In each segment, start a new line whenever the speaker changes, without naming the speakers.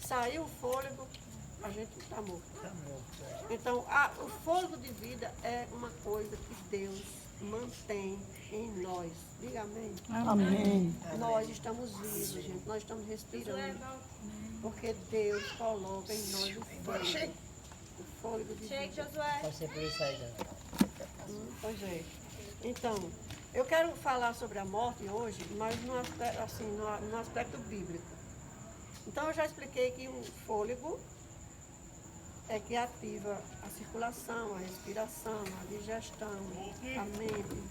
saiu o fôlego, a gente está morto.
Está morto.
Então, o fôlego de vida é uma coisa que Deus mantém em nós. Diga amém.
Amém.
Nós estamos vivos, gente. Nós estamos respirando. Porque Deus coloca em nós o fôlego. O fôlego de vida.
Pode ser por isso aí, né?
Pois é. Então, eu quero falar sobre a morte hoje, mas no aspecto, assim, no aspecto bíblico. Então, eu já expliquei que o fôlego é que ativa a circulação, a respiração, a digestão, a mente,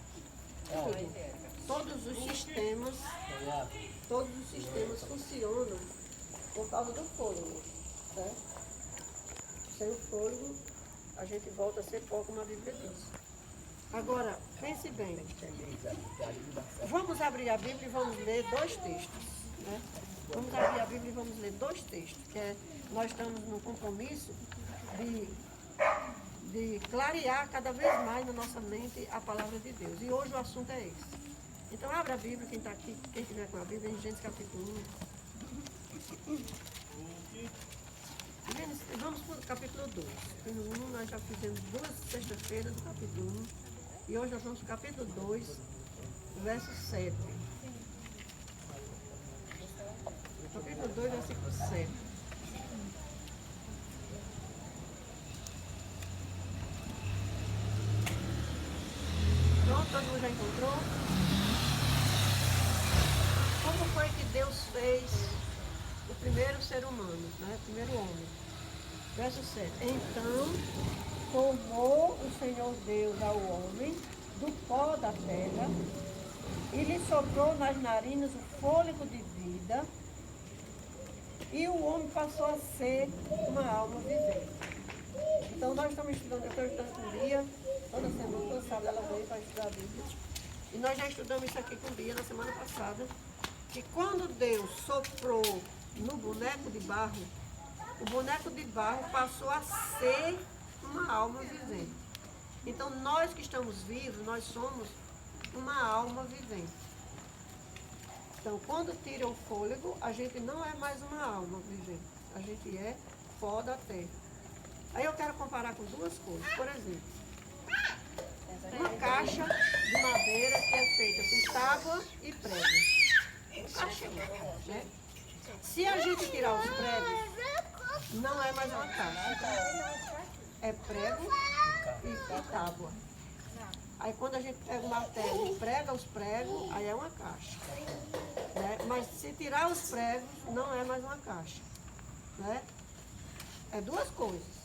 tudo. Todos os sistemas funcionam por causa do fôlego. Certo? Sem o fôlego, a gente volta a ser pó, como a Bíblia diz. Agora, pense bem. Vamos abrir a Bíblia e vamos ler dois textos. Né? Vamos abrir a Bíblia e vamos ler dois textos, que é, nós estamos no compromisso de clarear cada vez mais na nossa mente a palavra de Deus. E hoje o assunto é esse. Então, abra a Bíblia, quem está aqui, quem estiver com a Bíblia, em Gênesis capítulo 1. Vamos para o capítulo 2. No 1 nós já fizemos 2 sexta-feiras do capítulo 1. E hoje nós vamos para o capítulo 2, verso 7. Capítulo 2, versículo 7. Pronto, todo mundo já encontrou? Como foi que Deus fez o primeiro ser humano, né? O primeiro homem? Verso 7. Então formou o Senhor Deus ao homem do pó da terra e lhe soprou nas narinas o fôlego de vida, e o homem passou a ser uma alma vivente. Então nós estamos estudando, eu estou estudando com Bia, toda semana, todo sábado ela veio para estudar a Bíblia. E nós já estudamos isso aqui com Bia na semana passada, que quando Deus soprou no boneco de barro, o boneco de barro passou a ser uma alma vivente. Então nós que estamos vivos, nós somos uma alma vivente. Então quando tira o fôlego, a gente não é mais uma alma vivente. A gente é pó da terra. Aí eu quero comparar com duas coisas. Por exemplo, uma caixa de madeira que é feita com tábua e prego. Caixa, né? Se a gente tirar os pregos, não é mais uma caixa. É prego e tábua. Aí quando a gente pega o martelo e prega os pregos, aí é uma caixa. Né? Mas se tirar os pregos, não é mais uma caixa. Né? É duas coisas.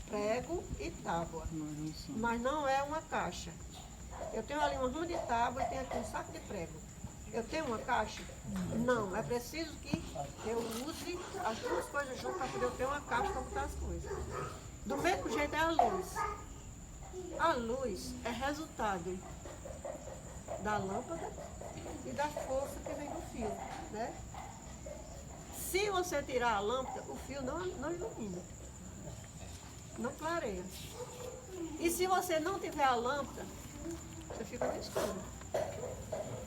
Prego e tábua. Mas não é uma caixa. Eu tenho ali uma ruma de tábua e tenho aqui um saco de prego. Eu tenho uma caixa? Não. É preciso que eu use as duas coisas juntas para poder ter uma caixa para botar as coisas. Do mesmo jeito é a luz. A luz é resultado da lâmpada e da força que vem do fio. Né? Se você tirar a lâmpada, o fio não ilumina. Não clareia. E se você não tiver a lâmpada, você fica no escuro.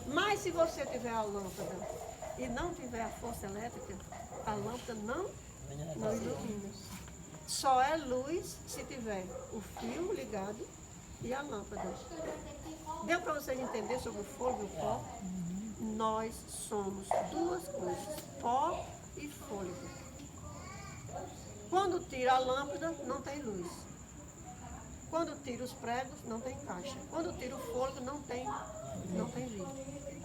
Mas se você tiver a lâmpada e não tiver a força elétrica, a lâmpada não ilumina. Só é luz se tiver o fio ligado e a lâmpada. Deu para vocês entenderem sobre o fogo e o pó? Nós somos duas coisas, pó e fôlego. Quando tira a lâmpada, não tem luz. Quando tira os pregos, não tem caixa. Quando tira o fôlego, não tem vida.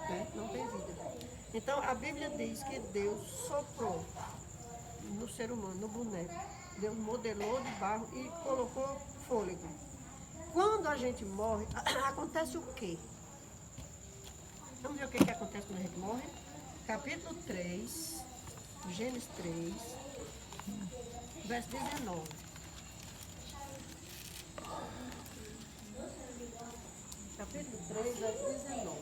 Né? Não tem vida. Então, a Bíblia diz que Deus soprou no ser humano, no boneco. Deus modelou de barro e colocou fôlego. Quando a gente morre, acontece o quê? Vamos ver o que acontece quando a gente morre? Capítulo 3, Gênesis 3, verso 19. Capítulo 3, verso 19.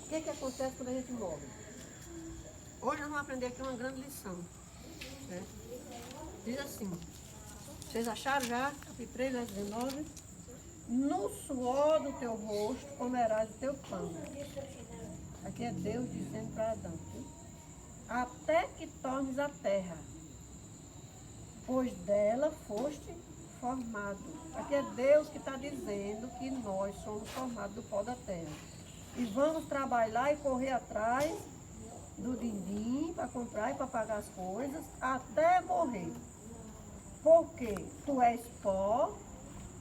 O que acontece quando a gente morre? Hoje nós vamos aprender aqui uma grande lição. Né? Diz assim, vocês acharam já? Capítulo 3, verso 19. No suor do teu rosto comerás o teu pão. Aqui é Deus dizendo para Adão. Até que tornes a terra, pois dela foste formado. Aqui é Deus que está dizendo que nós somos formados do pó da terra. E vamos trabalhar e correr atrás do din-din para comprar e para pagar as coisas até morrer. Porque tu és pó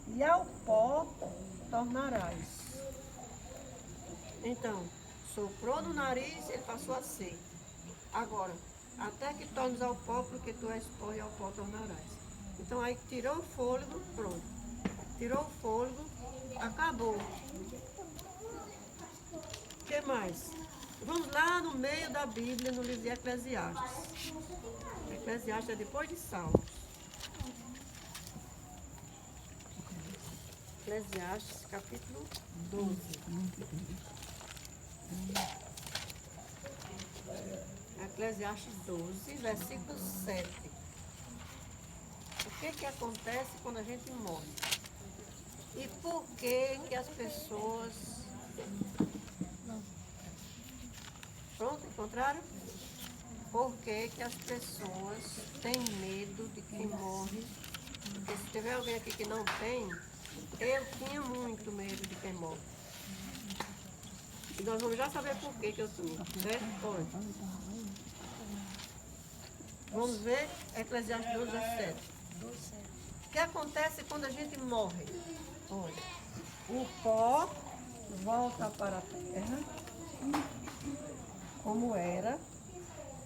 e ao pó tornarás. Então, soprou no nariz, ele passou a ser. Agora, até que tornes ao pó, porque tu és pó e ao pó tornarás. Então aí tirou o fôlego, pronto. Tirou o fôlego, acabou. O que mais? Vamos lá no meio da Bíblia, no livro de Eclesiastes. Eclesiastes é depois de Salmos. Eclesiastes, capítulo 12. Eclesiastes 12, versículo 7. O que acontece quando a gente morre? E por que as pessoas... Pronto, encontraram? Por que as pessoas têm medo de quem morre? Porque se tiver alguém aqui que não tem, eu tinha muito medo de quem morre. E nós vamos já saber por que eu tinha, certo? Olha. Vamos ver Eclesiastes 12, 7. O que acontece quando a gente morre? Olha, o pó volta para a terra, como era.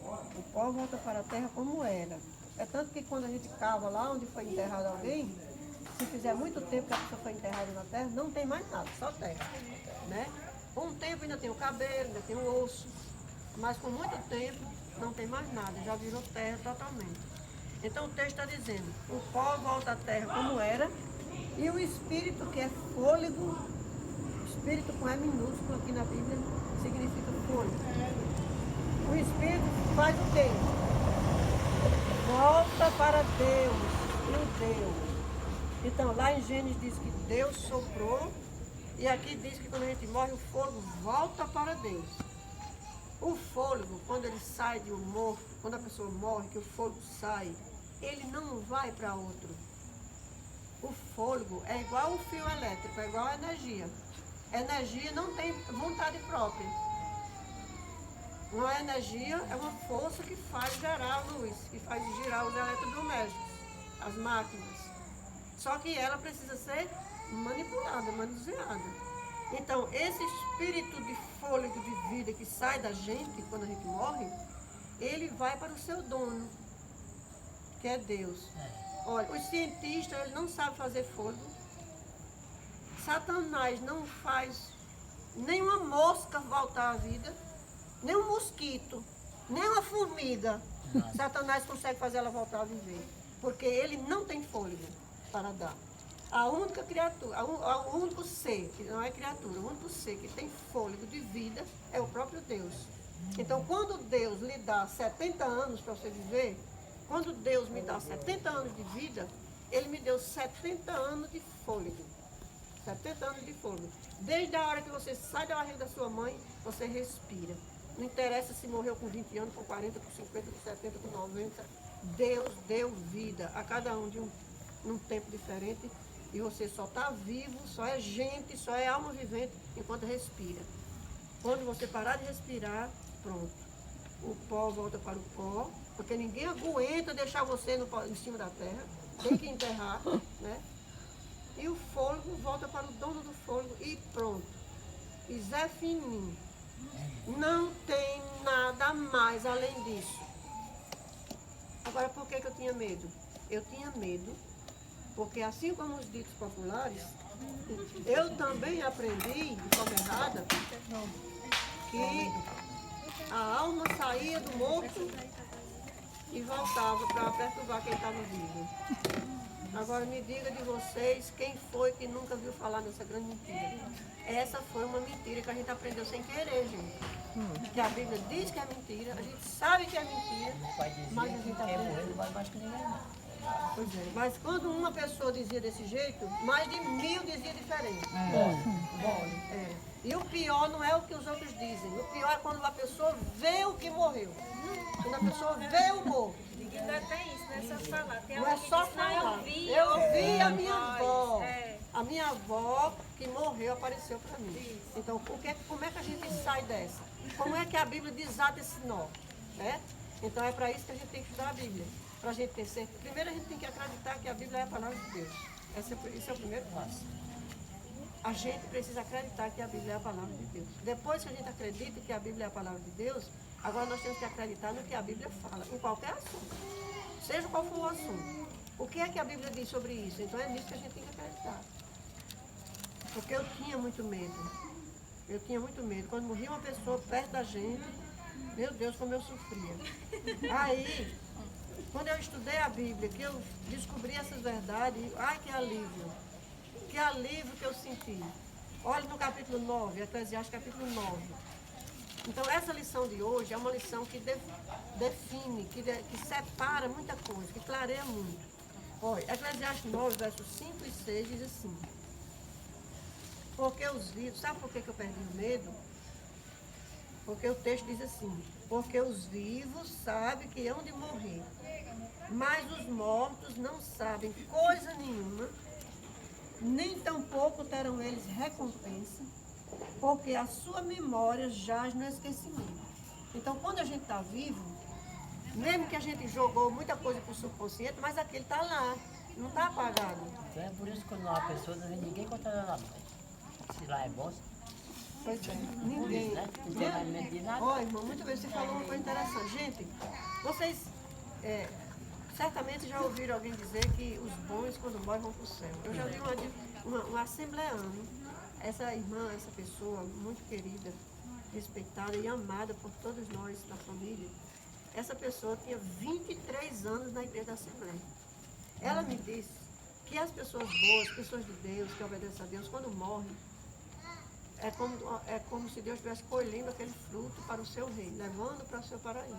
O pó volta para a terra como era. É tanto que quando a gente cava lá onde foi enterrado alguém, se fizer muito tempo que a pessoa foi enterrada na terra, não tem mais nada, só terra. Né? Com um tempo ainda tem o cabelo, ainda tem o osso, mas com muito tempo não tem mais nada, já virou terra totalmente. Então o texto está dizendo, o pó volta à terra como era, e o espírito, que é fôlego, espírito com E minúsculo aqui na Bíblia, significa fôlego. O espírito faz o quê? Volta para Deus, e o Deus. Então lá em Gênesis diz que Deus soprou, e aqui diz que quando a gente morre, o fôlego volta para Deus. O fôlego, quando ele sai de um morto, quando a pessoa morre, que o fôlego sai, ele não vai para outro. O fôlego é igual o fio elétrico, é igual a energia. A energia não tem vontade própria. Uma energia é uma força que faz gerar a luz, que faz girar os eletrodomésticos, as máquinas. Só que ela precisa ser manipulada, manuseada. Então, esse espírito de fôlego de vida que sai da gente quando a gente morre, ele vai para o seu dono, que é Deus. Olha, os cientistas, eles não sabem fazer fôlego. Satanás não faz nenhuma mosca voltar à vida, nem um mosquito, nem uma formiga. Satanás consegue fazer ela voltar a viver, porque ele não tem fôlego para dar. A única criatura, o único ser, que não é criatura, o único ser que tem fôlego de vida é o próprio Deus. Então, quando Deus lhe dá 70 anos para você viver, quando Deus me dá 70 anos de vida, Ele me deu 70 anos de fôlego. 70 anos de fôlego. Desde a hora que você sai da barriga da sua mãe, você respira. Não interessa se morreu com 20 anos, com 40, com 50, com 70, com 90. Deus deu vida a cada um de num tempo diferente. E você só está vivo, só é gente, só é alma vivente enquanto respira. Quando você parar de respirar, pronto. O pó volta para o pó, porque ninguém aguenta deixar você em cima da terra. Tem que enterrar, né? E o fôlego volta para o dono do fôlego e pronto. E Zé Fininho. Não tem nada mais além disso. Agora, por que eu tinha medo? Eu tinha medo porque, assim como os ditos populares, eu também aprendi, de forma errada, que a alma saía do morto e voltava para perturbar quem estava vivo. Agora me diga de vocês, quem foi que nunca viu falar nessa grande mentira? Essa foi uma mentira que a gente aprendeu sem querer, gente. Que a Bíblia diz que é mentira, a gente sabe que é mentira, mas a gente aprendeu.
Mais que ninguém não.
Pois é, mas quando uma pessoa dizia desse jeito, mais de 1000 dizia diferente. É. E o pior não é o que os outros dizem. O pior é quando a pessoa vê o que morreu. Quando a pessoa vê o morto.
Ainda tem isso nessa sala. Tem
Não é a minha avó. A minha avó que morreu apareceu para mim. Então, como é que a gente sai dessa? Como é que a Bíblia desata esse nó? Né? Então, é para isso que a gente tem que estudar a Bíblia. Para a gente ter certeza. Primeiro, a gente tem que acreditar que a Bíblia é a palavra de Deus. Esse é o primeiro passo. A gente precisa acreditar que a Bíblia é a palavra de Deus. Depois que a gente acredita que a Bíblia é a palavra de Deus, agora nós temos que acreditar no que a Bíblia fala, em qualquer assunto. Seja qual for o assunto. O que é que a Bíblia diz sobre isso? Então é nisso que a gente tem que acreditar. Porque eu tinha muito medo. Eu tinha muito medo. Quando morria uma pessoa perto da gente, meu Deus, como eu sofria. Aí, quando eu estudei a Bíblia, que eu descobri essas verdades, ai que alívio. Que alívio que eu senti. Olha no capítulo 9, Eclesiastes capítulo 9. Então, essa lição de hoje é uma lição que define, que separa muita coisa, que clareia muito. Olha, Eclesiastes 9, versos 5 e 6 diz assim. Porque os vivos, sabe por que eu perdi o medo? Porque o texto diz assim, porque os vivos sabem que hão de morrer, mas os mortos não sabem coisa nenhuma, nem tampouco terão eles recompensa, porque a sua memória jaz no esquecimento. Então, quando a gente está vivo, mesmo que a gente jogou muita coisa para o subconsciente, mas aquele está lá, não está apagado.
Então é por isso que quando uma pessoa não vem ninguém contar nada mais. Se lá é bom,
Pois é, ninguém.
né? Não tem mais medo de nada.
Ó, irmão, muito bem, você falou uma coisa interessante. Gente, vocês certamente já ouviram alguém dizer que os bons, quando morrem, vão para o céu. Eu já vi uma assembleana, essa irmã, essa pessoa muito querida, respeitada e amada por todos nós da família. Essa pessoa tinha 23 anos na igreja da Assembleia. Ela me disse que as pessoas boas, pessoas de Deus, que obedecem a Deus, quando morrem, é como se Deus estivesse colhendo aquele fruto para o seu reino, levando para o seu paraíso.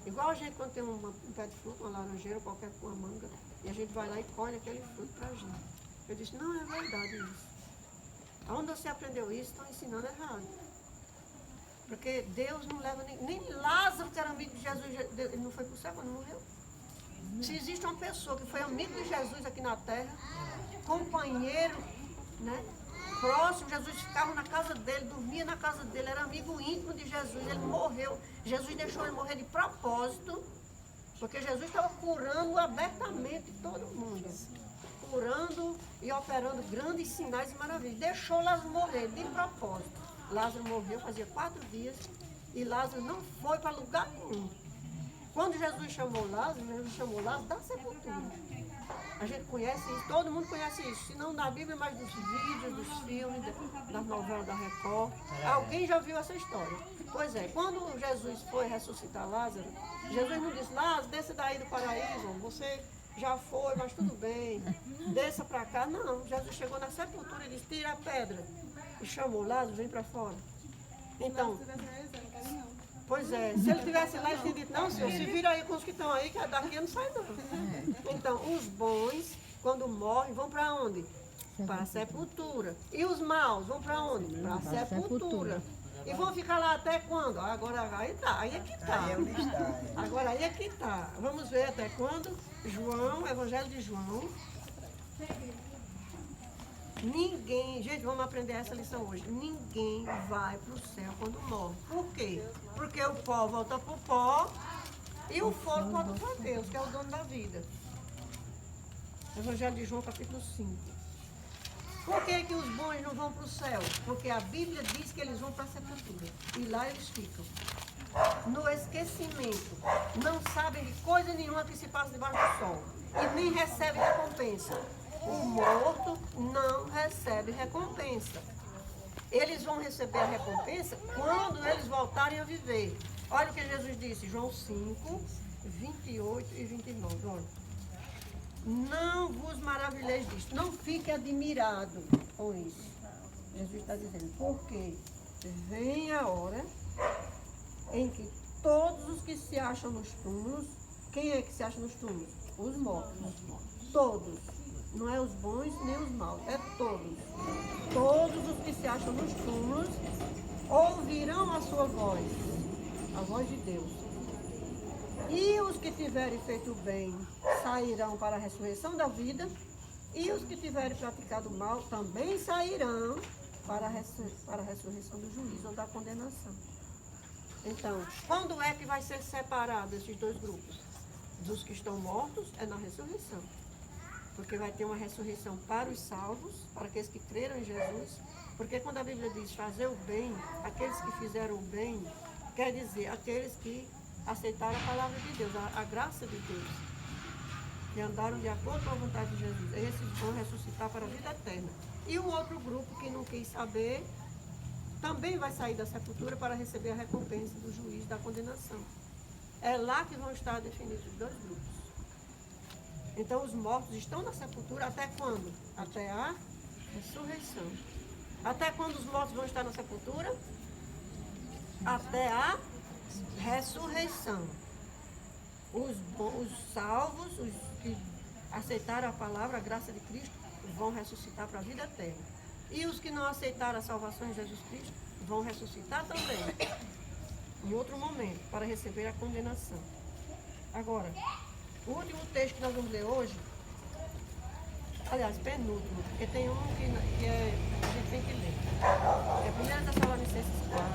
Igual a gente quando tem um pé de fruto, uma laranjeira, qualquer uma manga, e a gente vai lá e colhe aquele fruto para a gente. Eu disse, não é verdade isso. Onde você aprendeu isso, estão ensinando errado. Porque Deus não leva nem Lázaro, que era amigo de Jesus, ele não foi para o céu quando morreu. Se existe uma pessoa que foi amigo de Jesus aqui na terra, companheiro, né? Próximo, Jesus ficava na casa dele, dormia na casa dele, era amigo íntimo de Jesus, ele morreu. Jesus deixou ele morrer de propósito, porque Jesus estava curando abertamente todo mundo. Curando e operando grandes sinais e maravilhas. Deixou Lázaro morrer de propósito. Lázaro morreu fazia 4 dias e Lázaro não foi para lugar nenhum. Quando Jesus chamou Lázaro da sepultura. A gente conhece isso, todo mundo conhece isso. Se não na Bíblia, mas dos vídeos, dos filmes, das novelas da Record. Alguém já viu essa história. Pois é, quando Jesus foi ressuscitar Lázaro, Jesus não disse, Lázaro, desça daí do paraíso, você já foi, mas tudo bem, desça para cá. Não, Jesus chegou na sepultura e disse, tira a pedra. E chamou Lázaro, vem para fora. Então, pois é, se ele tivesse lá, ele tinha dito, não senhor, se vira aí com os que estão aí, que daqui eu não saio não. Então, os bons, quando morrem, vão para onde? Para a sepultura. E os maus vão para onde? Para a sepultura. E vão ficar lá até quando? Agora aí tá, aí é que tá. Agora aí é que tá. Vamos ver até quando? João, Evangelho de João. Ninguém, gente, vamos aprender essa lição hoje. Ninguém vai para o céu quando morre. Por quê? Porque o pó volta para o pó e o fogo volta para Deus, que é o dono da vida. Evangelho de João, capítulo 5. Por que os bons não vão para o céu? Porque a Bíblia diz que eles vão para a sepultura. E lá eles ficam. No esquecimento. Não sabem de coisa nenhuma que se passa debaixo do sol. E nem recebem recompensa. O morto não recebe recompensa. Eles vão receber a recompensa quando eles voltarem a viver. Olha o que Jesus disse, João 5, 28 e 29. Olha. Não vos maravilheis disso, não fique admirado com isso. Jesus está dizendo, porque vem a hora em que todos os que se acham nos túmulos, quem é que se acha nos túmulos? Os mortos. Todos. Não é os bons nem os maus, é todos. Todos os que se acham nos túmulos ouvirão a sua voz, a voz de Deus. E os que tiverem feito bem sairão para a ressurreição da vida, E os que tiverem praticado mal também sairão para a ressurreição do juízo ou da condenação. Então, quando é que vai ser separado esses dois grupos? Dos que estão mortos é na ressurreição. Porque vai ter uma ressurreição para os salvos, para aqueles que creram em Jesus. Porque quando a Bíblia diz fazer o bem, aqueles que fizeram o bem, quer dizer aqueles que aceitaram a palavra de Deus, a graça de Deus, que andaram de acordo com a vontade de Jesus. Esses vão ressuscitar para a vida eterna. E o outro grupo que não quis saber, também vai sair da sepultura para receber a recompensa do juiz da condenação. É lá que vão estar definidos os dois grupos. Então os mortos estão na sepultura até quando? Até a ressurreição. Até quando os mortos vão estar na sepultura? Até a ressurreição. Os salvos, os que aceitaram a palavra, a graça de Cristo, vão ressuscitar para a vida eterna. E os que não aceitaram a salvação em Jesus Cristo vão ressuscitar também, em outro momento, para receber a condenação. Agora, o último texto que nós vamos ler hoje, aliás, penúltimo, porque tem um que a gente tem que ler. É 1 Tessalonicenses 4,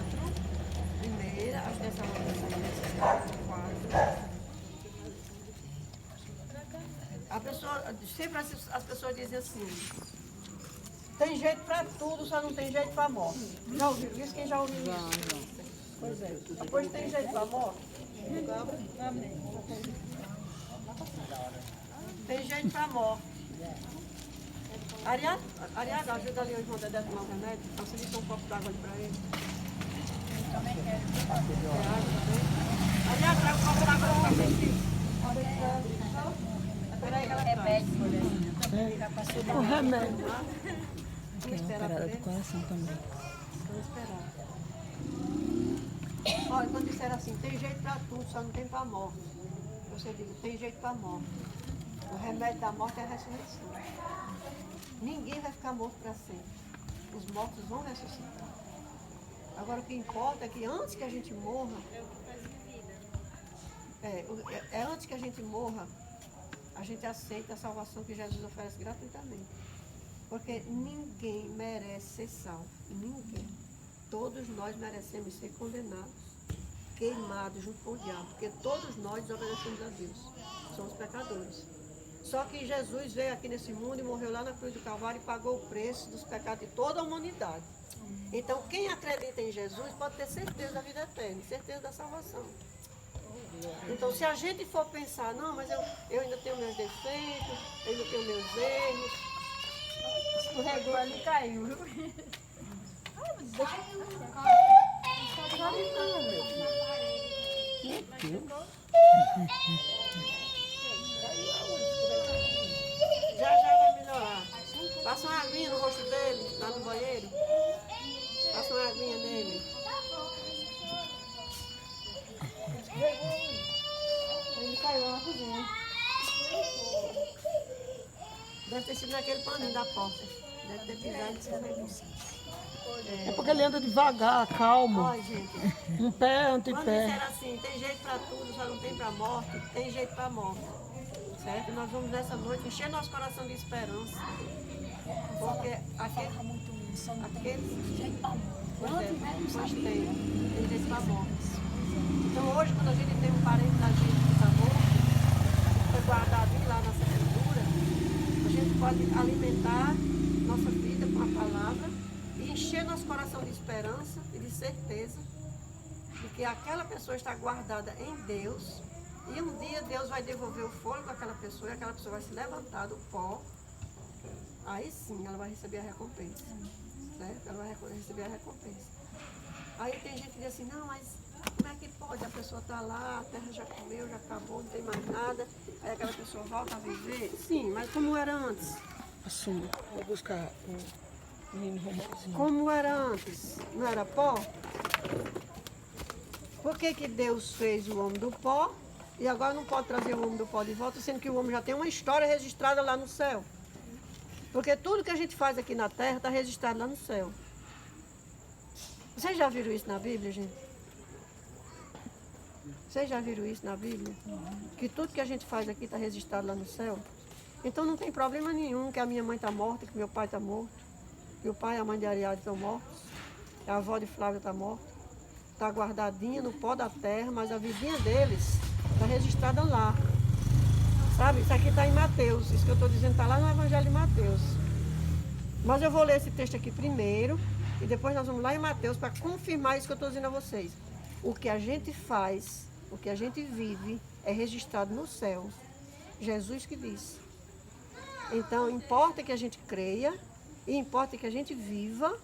primeira, aos Tessalonicenses 4. A pessoa, sempre as pessoas dizem assim, tem jeito para tudo, só não tem jeito para a morte. Já ouviram isso? Quem já ouviu isso? Pois é. Depois tem jeito para a morte? Tem jeito para a morte. Ariaga, ajuda ali o irmão Dedé a tomar o remédio. Facilita um copo d'água ali para ele. Também quero. Ariaga, traz um copo d'água para ele. Peraí, ela traz. O remédio. Vamos esperar por ele.
Coração também.
Vamos esperar. Olha, quando disser assim, tem jeito para tudo, só não tem para a morte. Você diz, tem jeito para a morte. O remédio da morte é a ressurreição. Ninguém vai ficar morto para sempre. Os mortos vão ressuscitar. Agora o que importa é que antes que a gente morra, antes que a gente morra, a gente aceita a salvação que Jesus oferece gratuitamente. Porque ninguém merece ser salvo. Ninguém. Todos nós merecemos ser condenados, queimados junto com o diabo. Porque todos nós desobedecemos a Deus. Somos pecadores. Só que Jesus veio aqui nesse mundo e morreu lá na cruz do Calvário e pagou o preço dos pecados de toda a humanidade. Então, quem acredita em Jesus pode ter certeza da vida eterna, certeza da salvação. Então, se a gente for pensar, não, mas eu ainda tenho meus defeitos, eu ainda tenho meus erros.
Escorregou ali e caiu.
Já vai melhorar. Passa uma aguinha no rosto dele, lá no banheiro. Passa uma aguinha nele.
Ele caiu na cozinha.
Deve ter sido naquele paninho da porta. Deve ter pisado e escorregou.
É porque ele anda devagar, calmo.
Olha, gente.
Um pé,
Quando
antepé.
disser assim, tem jeito para tudo, só não tem para a morte, tem jeito para a morte. Certo? Nós vamos nessa noite encher nosso coração de esperança. Porque aqueles pois tem jeito para a morte. Então hoje, quando a gente tem um parente da gente que está morto, foi guardado lá na sepultura, a gente pode alimentar nossa vida com a palavra e encher nosso coração de esperança e de certeza de que aquela pessoa está guardada em Deus e um dia Deus vai devolver o fôlego àquela pessoa e aquela pessoa vai se levantar do pó. Aí sim ela vai receber a recompensa. Certo? Ela vai receber a recompensa. Aí tem gente que diz assim, não, mas como é que pode? A pessoa está lá, a terra já comeu, já acabou, não tem mais nada. Aí aquela pessoa volta a viver. Sim, mas como era antes?
Assuma. Vou buscar o menino Romário.
Como era antes? Não era pó? Por que que Deus fez o homem do pó e agora não pode trazer o homem do pó de volta, sendo que o homem já tem uma história registrada lá no céu? Porque tudo que a gente faz aqui na terra está registrado lá no céu. Vocês já viram isso na Bíblia, gente? Vocês já viram isso na Bíblia? Que tudo que a gente faz aqui está registrado lá no céu? Então não tem problema nenhum que a minha mãe está morta, que meu pai está morto, que o pai e a mãe de Ariadne estão mortos, que a avó de Flávia está morta. Está guardadinha no pó da terra, mas a vidinha deles está registrada lá. Sabe? Isso aqui está em Mateus. Isso que eu estou dizendo está lá no Evangelho de Mateus. Mas eu vou ler esse texto aqui primeiro e depois nós vamos lá em Mateus para confirmar isso que eu estou dizendo a vocês. O que a gente faz, o que a gente vive é registrado no céu. Jesus que disse. Então, importa que a gente creia e importa que a gente viva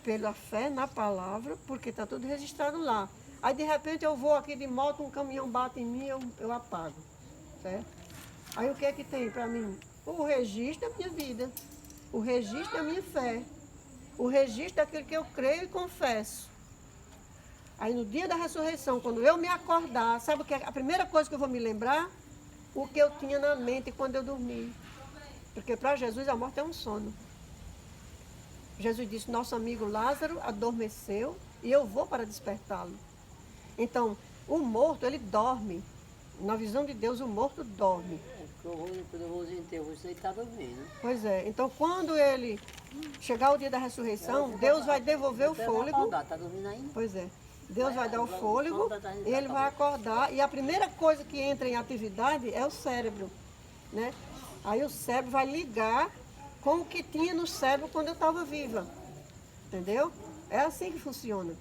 pela fé na palavra, porque está tudo registrado lá. Aí, de repente, eu vou aqui de moto, um caminhão bate em mim, eu apago. Certo? Aí, o que é que tem para mim? O registro da minha vida, o registro da minha fé, o registro daquilo que eu creio e confesso. Aí, no dia da ressurreição, quando eu me acordar, sabe o que é a primeira coisa que eu vou me lembrar? O que eu tinha na mente quando eu dormi. Porque para Jesus a morte é um sono. Jesus disse, nosso amigo Lázaro adormeceu e eu vou para despertá-lo. Então, o morto, ele dorme. Na visão de Deus, o morto dorme.
Quando eu vou no enterro, você está dormindo.
Pois é. Então, quando ele chegar o dia da ressurreição, Deus vai devolver o fôlego.
Está dormindo ainda?
Pois é. Deus vai dar o fôlego e ele vai acordar. E a primeira coisa que entra em atividade é o cérebro, né? Aí o cérebro vai ligar com o que tinha no cérebro quando eu estava viva. Entendeu? É assim que funciona.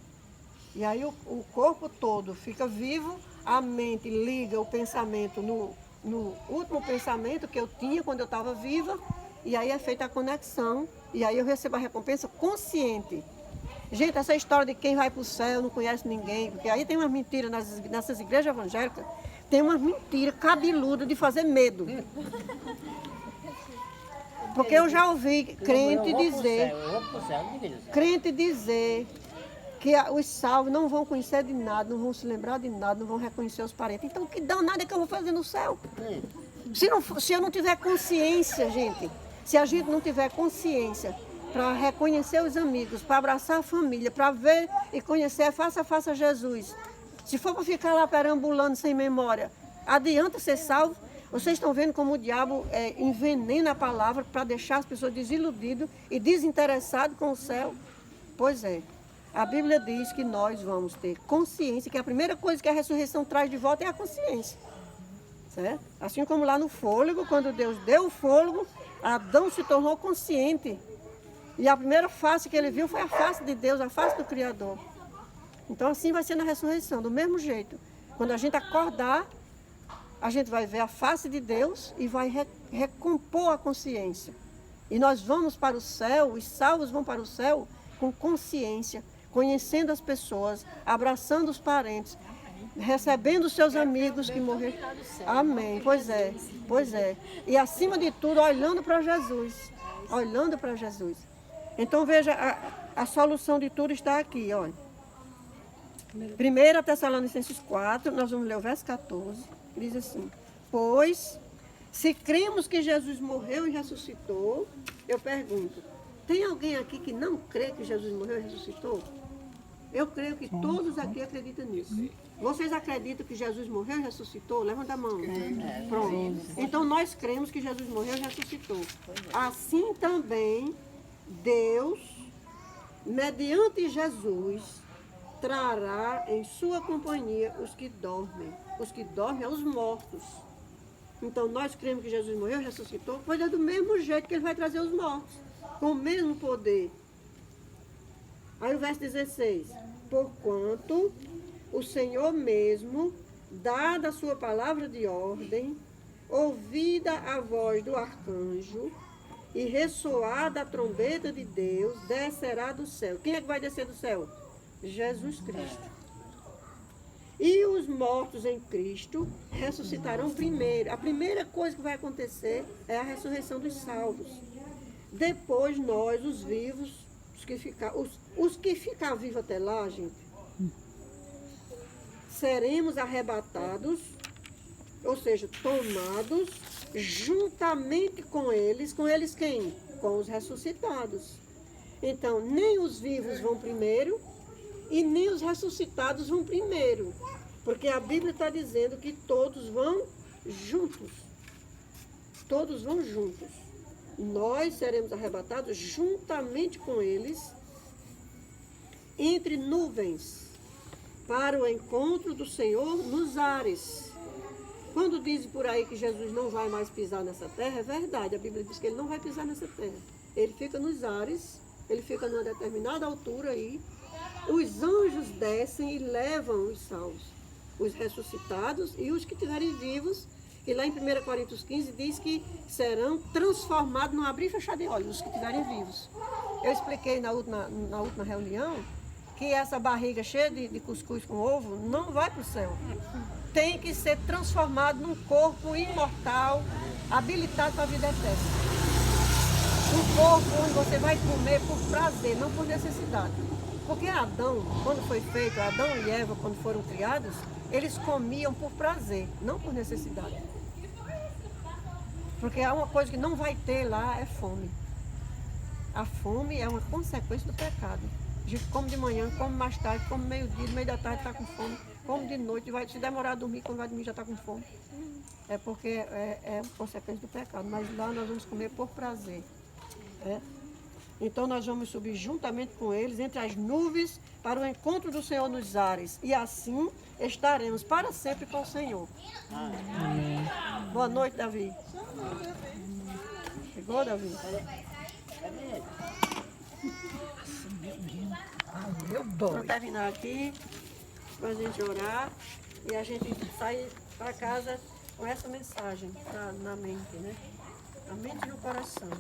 E aí o corpo todo fica vivo, a mente liga o pensamento no último pensamento que eu tinha quando eu estava viva, e aí é feita a conexão, e aí eu recebo a recompensa consciente. Gente, essa história de quem vai para o céu não conhece ninguém, porque aí tem umas mentiras nessas igrejas evangélicas, tem umas mentiras cabeludas de fazer medo. Porque eu já ouvi crente dizer que os salvos não vão conhecer de nada, não vão se lembrar de nada, não vão reconhecer os parentes. Então, que danada é que eu vou fazer no céu? Se eu não tiver consciência, gente, se a gente não tiver consciência para reconhecer os amigos, para abraçar a família, para ver e conhecer face a face a Jesus, se for para ficar lá perambulando sem memória, adianta ser salvo? Vocês estão vendo como o diabo envenena a palavra para deixar as pessoas desiludidas e desinteressadas com o céu? Pois é. A Bíblia diz que nós vamos ter consciência, que a primeira coisa que a ressurreição traz de volta é a consciência. Certo? Assim como lá no fôlego, quando Deus deu o fôlego, Adão se tornou consciente. E a primeira face que ele viu foi a face de Deus, a face do Criador. Então assim vai ser na ressurreição, do mesmo jeito. Quando a gente acordar, a gente vai ver a face de Deus e vai recompor a consciência. E nós vamos para o céu, os salvos vão para o céu com consciência, conhecendo as pessoas, abraçando os parentes, recebendo os seus amigos que morreram. Amém. Pois é, pois é. E acima de tudo, olhando para Jesus. Olhando para Jesus. Então veja, a solução de tudo está aqui, olha. 1 Tessalonicenses 4, nós vamos ler o verso 14, que diz assim: pois, se cremos que Jesus morreu e ressuscitou, eu pergunto, tem alguém aqui que não crê que Jesus morreu e ressuscitou? Eu creio que todos aqui acreditam nisso. Vocês acreditam que Jesus morreu e ressuscitou? Levanta a mão. Pronto. Então nós cremos que Jesus morreu e ressuscitou. Assim também, Deus, mediante Jesus, trará em sua companhia os que dormem. Os que dormem são os mortos. Então nós cremos que Jesus morreu e ressuscitou, pois é do mesmo jeito que ele vai trazer os mortos, com o mesmo poder. Aí o verso 16: porquanto o Senhor mesmo, dada a sua palavra de ordem, ouvida a voz do arcanjo e ressoada a trombeta de Deus, descerá do céu. Quem é que vai descer do céu? Jesus Cristo. E os mortos em Cristo ressuscitarão primeiro. A primeira coisa que vai acontecer é a ressurreição dos salvos. Depois nós, os vivos, os que ficar vivos até lá, gente, seremos arrebatados, ou seja, tomados juntamente com eles quem? Com os ressuscitados. Então, nem os vivos vão primeiro e nem os ressuscitados vão primeiro, porque a Bíblia está dizendo que todos vão juntos. todos vão juntos. Nós seremos arrebatados juntamente com eles entre nuvens para o encontro do Senhor nos ares. Quando dizem por aí que Jesus não vai mais pisar nessa terra, é verdade. A Bíblia diz que ele não vai pisar nessa terra. Ele fica nos ares, ele fica numa determinada altura aí. Os anjos descem e levam os salvos, os ressuscitados e os que estiverem vivos. E lá em 1 Coríntios 15 diz que serão transformados num abrir e fechar de olhos, os que estiverem vivos. Eu expliquei na última reunião que essa barriga cheia de cuscuz com ovo não vai para o céu. Tem que ser transformado num corpo imortal, habilitado para a vida eterna. Um corpo onde você vai comer por prazer, não por necessidade. Porque Adão, quando foi feito, Adão e Eva, quando foram criados, eles comiam por prazer, não por necessidade. Porque há uma coisa que não vai ter lá, é fome. A fome é uma consequência do pecado. A gente come de manhã, come mais tarde, come meio-dia, no meio da tarde está com fome. Come de noite, se demorar a dormir, quando vai dormir já está com fome. É porque é uma consequência do pecado. Mas lá nós vamos comer por prazer. Então nós vamos subir juntamente com eles entre as nuvens para o encontro do Senhor nos ares. E assim estaremos para sempre com o Senhor. Amém. Boa noite, Davi. Chegou, Davi? Vamos terminar aqui para a gente orar e a gente sair para casa com essa mensagem na mente, né? A mente e no coração.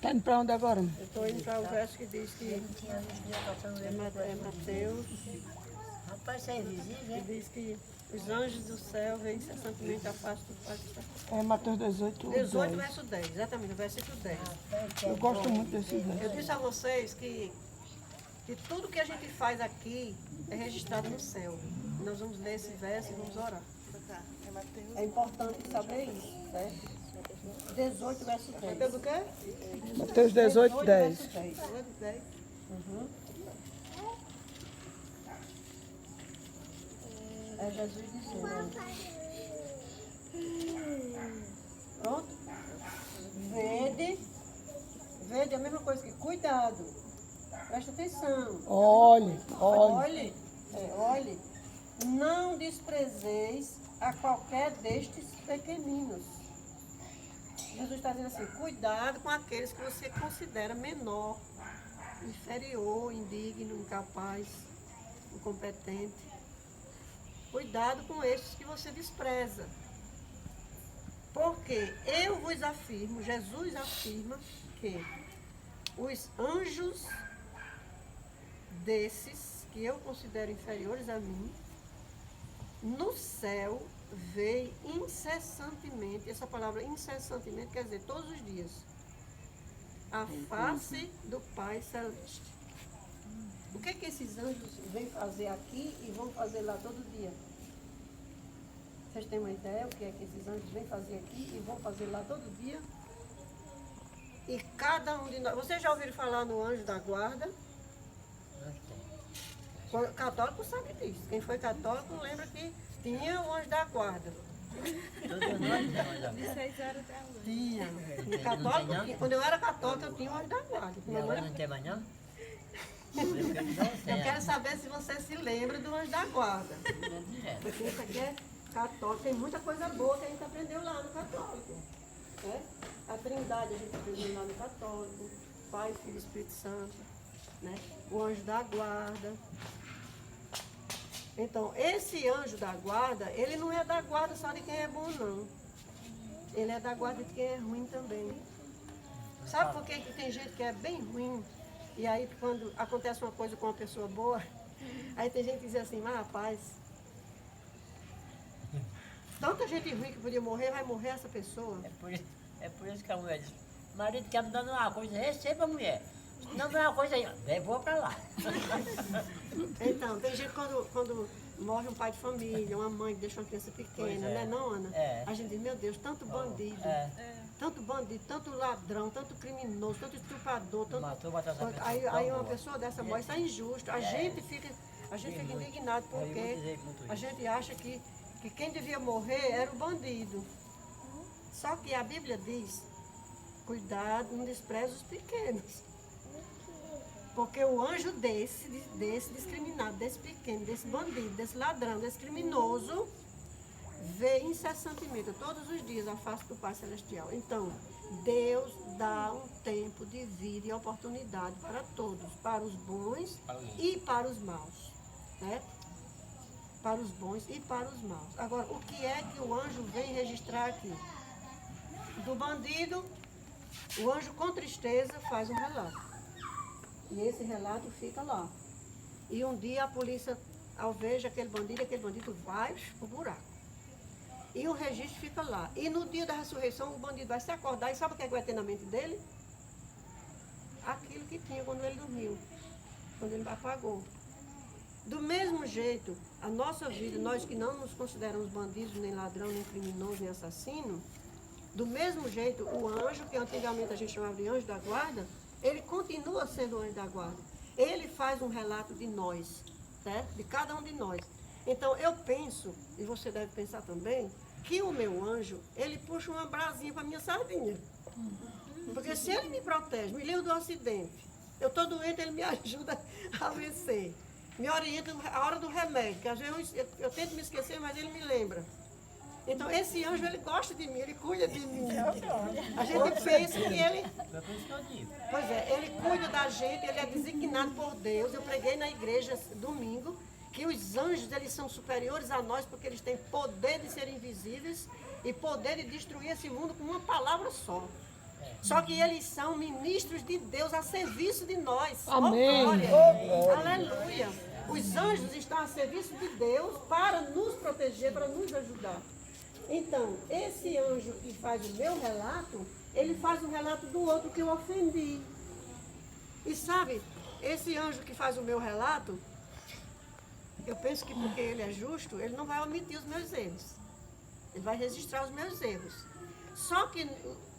Tá indo pra onde agora?
Eu estou indo para o verso que diz que é Mateus,
Rapaz, isso é invisível,
que diz que os anjos do céu veem incessantemente a face do Pai.
É Mateus 18,
18,
10.
verso 10, exatamente, o versículo 10.
Eu gosto muito desse verso.
Eu disse a vocês que tudo que a gente faz aqui é registrado no céu. Nós vamos ler esse verso e vamos orar. É importante saber isso, certo? 18, verso 10. Mateus o quê?
Mateus 18, 10.
Verso 10. 10. É Jesus dizendo. Pronto? Vede é a mesma coisa que cuidado. Presta atenção.
Olhe.
Olhe. Não desprezeis a qualquer destes pequeninos. Jesus está dizendo assim, cuidado com aqueles que você considera menor, inferior, indigno, incapaz, incompetente. Cuidado com estes que você despreza. Porque eu vos afirmo, Jesus afirma que os anjos desses, que eu considero inferiores a mim, no céu veem incessantemente, essa palavra incessantemente quer dizer todos os dias, a face do Pai Celeste. O que esses anjos vêm fazer aqui e vão fazer lá todo dia? Vocês têm uma ideia o que é que esses anjos vêm fazer aqui e vão fazer lá todo dia? E cada um de nós... Vocês já ouviram falar no anjo da guarda? Católico sabe disso. Quem foi católico lembra que tinha o anjo da guarda.
De 6 horas da noite.
Tinha. Católico, quando eu era católica, eu tinha o anjo da guarda.
E agora não tem mais não?
Eu quero saber se você se lembra do anjo da guarda. Porque isso aqui é católico, tem muita coisa boa que a gente aprendeu lá no católico. Né? A Trindade a gente aprendeu lá no católico, Pai, Filho e Espírito Santo, né? O anjo da guarda. Então, esse anjo da guarda, ele não é da guarda só de quem é bom, não. Ele é da guarda de quem é ruim também. Sabe por que tem gente que é bem ruim? E aí, quando acontece uma coisa com uma pessoa boa, aí tem gente que diz assim, mas rapaz, tanta gente ruim que podia morrer, vai morrer essa pessoa.
É por isso que a mulher diz, marido quer me dando uma coisa, receba a mulher. Se não dá uma coisa aí, levou pra lá.
Então, tem gente quando morre um pai de família, uma mãe que deixa uma criança pequena, né não, Ana?
É.
A gente diz, meu Deus, tanto bandido. tanto bandido, tanto ladrão, tanto criminoso, tanto estuprador, tanto...
Matou, matou essa pessoa.
Aí uma pessoa dessa morre, isso é injusto. A gente fica indignado
Eu vou
porque
dizer muito
a
isso.
gente acha que quem devia morrer era o bandido. Só que a Bíblia diz, cuidado, não despreze os pequenos. Porque o anjo desse discriminado, desse pequeno, desse bandido, desse ladrão, desse criminoso, vê incessantemente, todos os dias, a face do Pai Celestial. Então, Deus dá um tempo de vida e oportunidade para todos, para os bons e para os maus. Né? Para os bons e para os maus. Agora, o que é que o anjo vem registrar aqui? Do bandido, o anjo com tristeza faz um relato. E esse relato fica lá. E um dia a polícia, ao ver aquele bandido vai pro buraco. E o registro fica lá. E no dia da ressurreição, o bandido vai se acordar e sabe o que é que vai ter na mente dele? Aquilo que tinha quando ele dormiu, quando ele apagou. Do mesmo jeito, a nossa vida, nós que não nos consideramos bandidos, nem ladrão, nem criminoso, nem assassino, do mesmo jeito, o anjo, que antigamente a gente chamava de anjo da guarda, ele continua sendo o anjo da guarda. Ele faz um relato de nós, certo? De cada um de nós. Então, eu penso, e você deve pensar também, que o meu anjo, ele puxa uma brasinha para a minha sardinha. Porque se ele me protege, me livra do acidente, eu estou doente, ele me ajuda a vencer. Me orienta a hora do remédio, que às vezes eu tento me esquecer, mas ele me lembra. Então, esse anjo, ele gosta de mim, ele cuida de mim. A gente pensa que ele...
Foi por isso que eu digo.
Pois é, ele cuida da gente, ele é designado por Deus. Eu preguei na igreja domingo que os anjos, eles são superiores a nós porque eles têm poder de ser invisíveis e poder de destruir esse mundo com uma palavra só. Só que eles são ministros de Deus a serviço de nós.
Amém.
Oh, glória. Aleluia. Os anjos estão a serviço de Deus para nos proteger, para nos ajudar. Então, esse anjo que faz o meu relato, ele faz o relato do outro que eu ofendi. E sabe, esse anjo que faz o meu relato, eu penso que porque ele é justo, ele não vai omitir os meus erros. Ele vai registrar os meus erros. Só que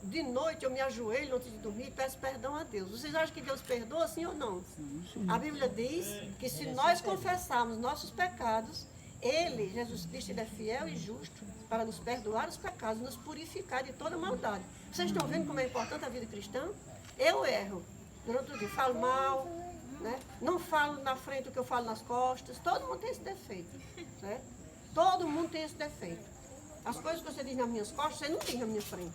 de noite eu me ajoelho antes de dormir e peço perdão a Deus. Vocês acham que Deus perdoa, sim ou não? A Bíblia diz que se nós confessarmos nossos pecados, Ele, Jesus Cristo, Ele é fiel e justo para nos perdoar os pecados, nos purificar de toda maldade. Vocês estão vendo como é importante a vida cristã? Eu erro. Durante o dia falo mal, né? Não falo na frente o que eu falo nas costas. Todo mundo tem esse defeito. Né? Todo mundo tem esse defeito. As coisas que você diz nas minhas costas, você não diz na minha frente.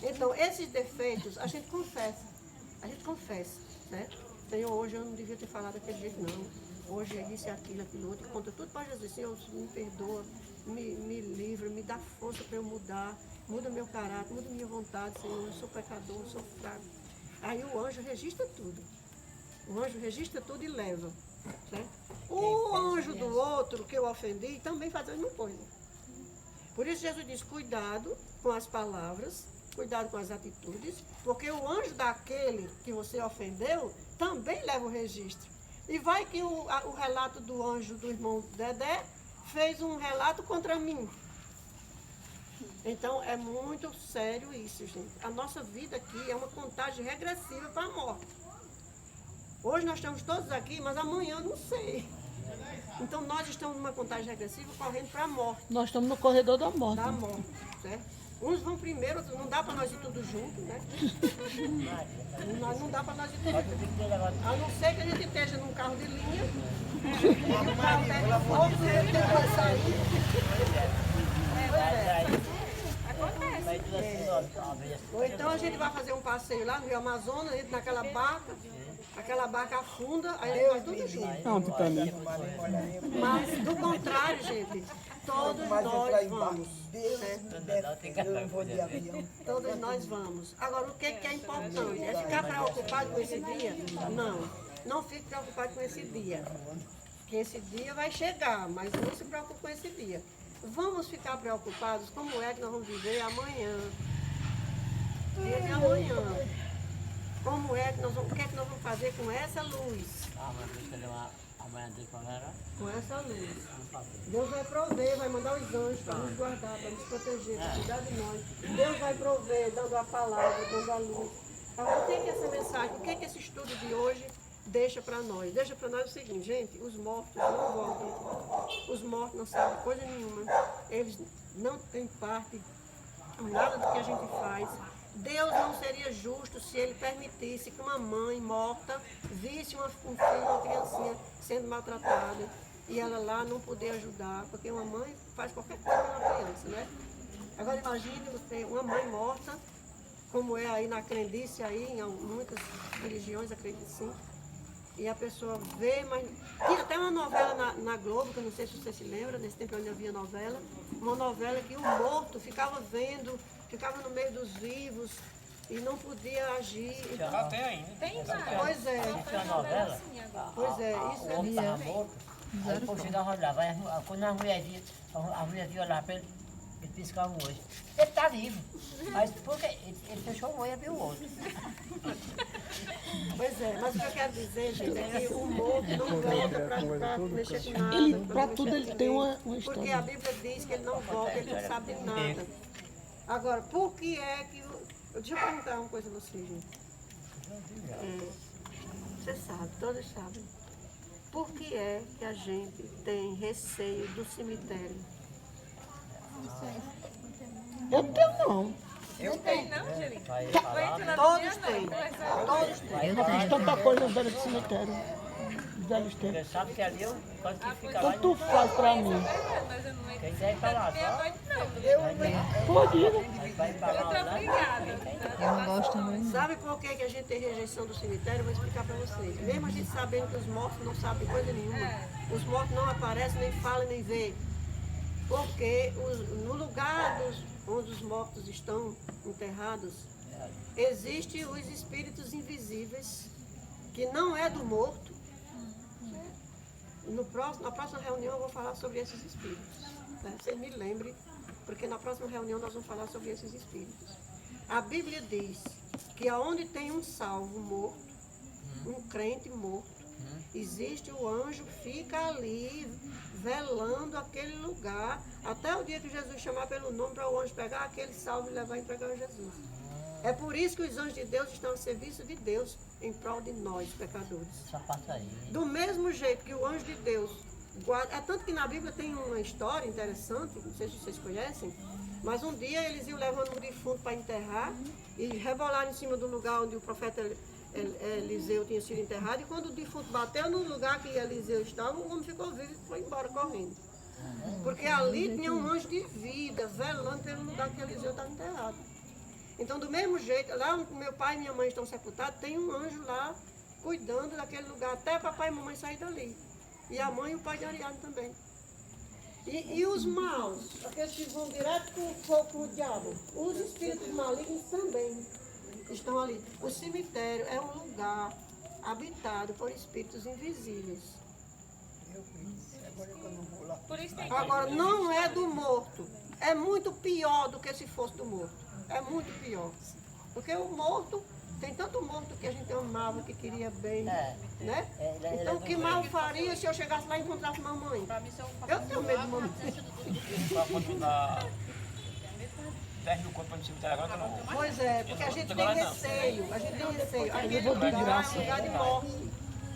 Então, esses defeitos, a gente confessa. A gente confessa. Né? Senhor, hoje eu não devia ter falado daquele jeito, não. Hoje é isso, aquilo, aquilo outro. Conta tudo para Jesus. Senhor, me perdoa, me livra, me dá força para eu mudar. Muda meu caráter, muda minha vontade, Senhor. Eu sou pecador, eu sou fraco. Aí o anjo registra tudo. O anjo registra tudo e leva. Certo? O anjo do outro que eu ofendi também faz a mesma coisa. Por isso Jesus diz, cuidado com as palavras, cuidado com as atitudes, porque o anjo daquele que você ofendeu também leva o registro. E vai que o relato do anjo do irmão Dedé fez um relato contra mim. Então é muito sério isso, gente. A nossa vida aqui é uma contagem regressiva para a morte. Hoje nós estamos todos aqui, mas amanhã eu não sei. Então nós estamos numa contagem regressiva correndo para a morte.
Nós estamos no corredor da morte.
Da morte, certo? Uns vão primeiro, outros não dá para nós ir tudo junto, né? Não dá para nós ir tudo junto. A não ser que a gente esteja num carro de linha, e o carro pega fogo, e ele vai sair. Ou então a gente vai fazer um passeio lá no Rio Amazonas, entra naquela barca, aquela barca afunda, aí ele vai tudo junto.
Não, Titânia.
Mas do contrário, gente, todos nós vamos. Todos nós vamos. Agora, o que é importante? É ficar preocupado com esse dia? Não, não fique preocupado com esse dia. Porque esse dia vai chegar, mas não se preocupe com esse dia. Vamos ficar preocupados como é que nós vamos viver amanhã. Dia de amanhã. Como é que nós vamos, o que é que nós vamos fazer com essa luz?
Ah, mas deixa eu ler uma... Amanhã Deus falará.
com essa luz.
Não faço.
Deus vai prover, vai mandar os anjos para nos guardar, para nos proteger, para cuidar de nós. Deus vai prover, dando a palavra, dando a luz. Agora, o que é essa mensagem, o que é que esse estudo de hoje deixa para nós? Deixa para nós o seguinte, gente, os mortos não voltam. Os mortos não sabem coisa nenhuma. Eles não têm parte em nada do que a gente faz. Deus não seria justo se ele permitisse que uma mãe morta visse um filho, uma criancinha sendo maltratada e ela lá não poder ajudar, porque uma mãe faz qualquer coisa pela criança, né? Agora imagine você, uma mãe morta, como é aí na crendice, aí, em muitas religiões acreditam sim, e a pessoa vê, mas tinha até uma novela na Globo, que eu não sei se você se lembra, nesse tempo onde havia novela, uma novela que o morto ficava vendo, ficava no meio dos vivos e não podia agir. Então,
Já tem ainda.
Tem mais.
pois é,
Tinha uma novela,
pois é, isso
o homem estava morto, aí o povo chegava e olhava, aí quando a mulher via olhar para ele, ele piscava o olho. Ele está vivo, mas porque ele fechou o olho e abriu o outro.
Pois é, mas o que eu quero dizer, gente, é que o morto não volta para mexer com nada.
Ele,
pra
pra
não
tudo
mexer
ele
com
tem
ninguém.
uma
Porque
história.
a Bíblia diz que ele não volta, ele não sabe de nada. Agora, por que é que... Deixa eu perguntar uma coisa a você, gente. Você sabe, todos sabem. Por que é que a gente tem receio do cemitério?
Eu não tenho, não.
Vai falar,
Todos têm. Todos têm.
vai
Eu não
falar,
fiz tanta coisa no velho cemitério. Os velhos
porque
tempos.
sabe que ali é um canto que fica lá.
Tanto faz pra mim.
Quem quiser ir para lá, só
Pode ir, né?
vai para lá.
Eu não gosto muito.
Sabe por que a gente tem rejeição do cemitério? Eu vou explicar para vocês. Mesmo a gente sabendo que os mortos não sabem coisa nenhuma, os mortos não aparecem, nem falam, nem vê. Porque no lugar onde os mortos estão enterrados, existem os espíritos invisíveis, que não é do morto. Na próxima reunião eu vou falar sobre esses espíritos. Né? Vocês me lembrem, porque na próxima reunião nós vamos falar sobre esses espíritos. A Bíblia diz que aonde tem um salvo morto, um crente morto, existe o anjo, fica ali velando aquele lugar, até o dia que Jesus chamar pelo nome para o anjo pegar aquele salvo e levar e entregar a Jesus. É por isso que os anjos de Deus estão a serviço de Deus em prol de nós, pecadores.
Só passa aí.
Do mesmo jeito que o anjo de Deus guarda. É tanto que na Bíblia tem uma história interessante, não sei se vocês conhecem, mas um dia eles iam levando um defunto para enterrar e rebolaram em cima do lugar onde o profeta Eliseu tinha sido enterrado, e quando o defunto bateu no lugar que Eliseu estava, o homem ficou vivo e foi embora correndo. Porque ali tinha um anjo de vida velando pelo lugar que Eliseu estava enterrado. Então, do mesmo jeito, lá onde meu pai e minha mãe estão sepultados, tem um anjo lá cuidando daquele lugar, até papai e mamãe sair dali. E a mãe e o pai de Ariadne também. E os maus, aqueles que vão direto para o diabo, os espíritos malignos também estão ali. O cemitério é um lugar habitado por espíritos invisíveis.
Por isso tem
Agora, não é do morto. É muito pior do que se fosse do morto. É muito pior. Porque o morto, tem tanto morto que a gente amava, que queria bem, né? Então, o que mal faria se eu chegasse lá e encontrasse mamãe? Eu tenho medo de mamãe.
Desce do corpo no cemitério agora, não.
Pois é, porque a gente tem receio. A gente tem receio. Aquele lugar é um lugar de morte.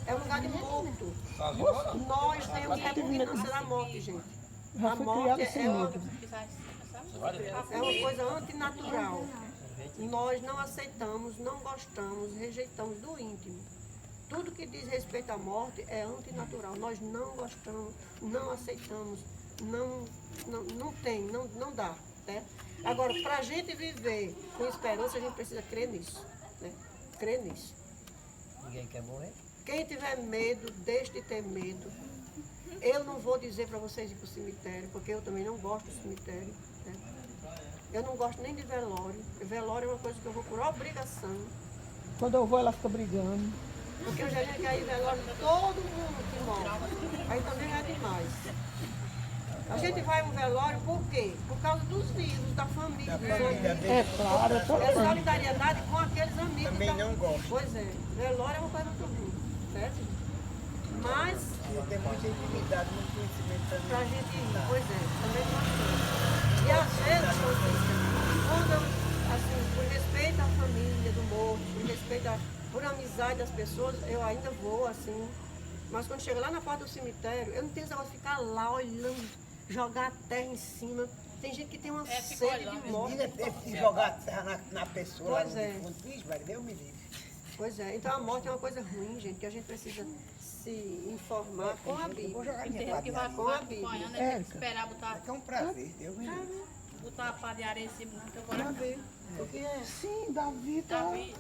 É um lugar de morto. Nós temos repugnância da morte, gente.
Já
A
fui
morte
criado sem medo.
é uma coisa antinatural. Nós não aceitamos, não gostamos, rejeitamos do íntimo. Tudo que diz respeito à morte é antinatural. Nós não gostamos, não aceitamos, não dá. Né? Agora, para a gente viver com esperança, a gente precisa crer nisso. Né? Crer nisso.
Ninguém quer morrer.
Quem tiver medo, deixe de ter medo. Eu não vou dizer para vocês ir para o cemitério, porque eu também não gosto do cemitério. Né? Eu não gosto nem de velório. Velório é uma coisa que eu vou por obrigação.
Quando eu vou, ela fica brigando.
Porque eu já ia cair velório de todo mundo que morre. Aí também é demais. A gente vai a um velório por quê? Por causa dos vivos, da família, dos amigos.
É claro, eu tô
É solidariedade com aqueles amigos.
Também não gosto.
Pois é, velório é uma coisa muito ruim, certo? Mas
Tem muita intimidade, muito conhecimento também.
pra gente ir, pois é, também bastante. E às vezes, quando assim, por respeito à família do morto, por amizade das pessoas, eu ainda vou assim. Mas quando chega lá na porta do cemitério, eu não tenho esse negócio de ficar lá olhando, jogar a terra em cima. Tem gente que tem uma sede de morte.
De jogar a terra na pessoa,
Pois
lá no
é.
defunto. Vixe, velho, Deus me livre.
Pois é, então a morte é uma coisa ruim, gente, que a gente precisa se informar com a
Vou
Bíblia.
jogar minha
Enterro que vai
padiaria.
Com a Bíblia.
acompanhando, né? Tem que esperar botar,
É um prazer, Deus me livre.
botar a pá de areia em cima do teu coração.
Porque é.
Sim, Davi tá,
Davi,